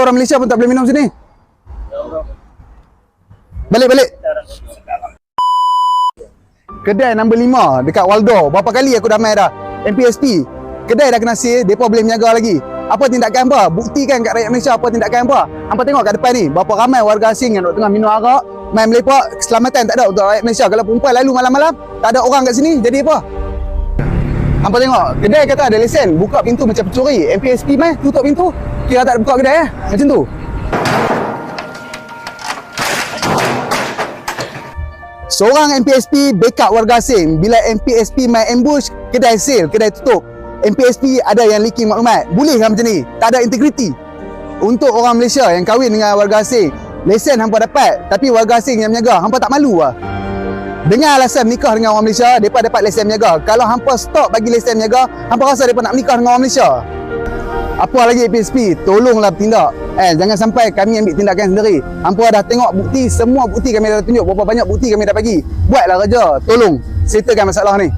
Orang Malaysia pun tak boleh minum sini. Balik. Kedai nombor 5 dekat Waldo. Berapa kali aku damai dah. MPSP. Kedai dah kena seal, depa boleh menjaga lagi. Apa tindakan apa? Buktikan kat rakyat Malaysia apa tindakan apa. Hampa tengok kat depan ni, berapa ramai warga asing yang duk tengah minum arak, main melepak, keselamatan tak ada untuk rakyat Malaysia. Kalau perempuan lalu malam-malam, tak ada orang kat sini, jadi apa? Hampa tengok, kedai kata ada lesen, buka pintu macam pencuri. MPSP mai tutup pintu, kira tak ada buka kedai macam tu. Seorang MPSP backup warga asing. Bila MPSP main ambush, kedai seal, kedai tutup. MPSP ada yang leaking maklumat. Boleh kan macam ni? Tak ada integriti. Untuk orang Malaysia yang kahwin dengan warga asing, lesen hampa dapat, tapi warga asing yang menjaga, hampa tak malu lah. Dengan alasan nikah dengan orang Malaysia, mereka dapat lesen menjaga. Kalau hampa stop bagi lesen menjaga, hampa rasa mereka nak menikah dengan orang Malaysia. Apa lagi MPSP? Tolonglah bertindak. Jangan sampai kami ambil tindakan sendiri. Hampa dah tengok bukti, semua bukti kami dah tunjuk. Berapa banyak bukti kami dah bagi. Buatlah kerja. Tolong settlekan masalah ni.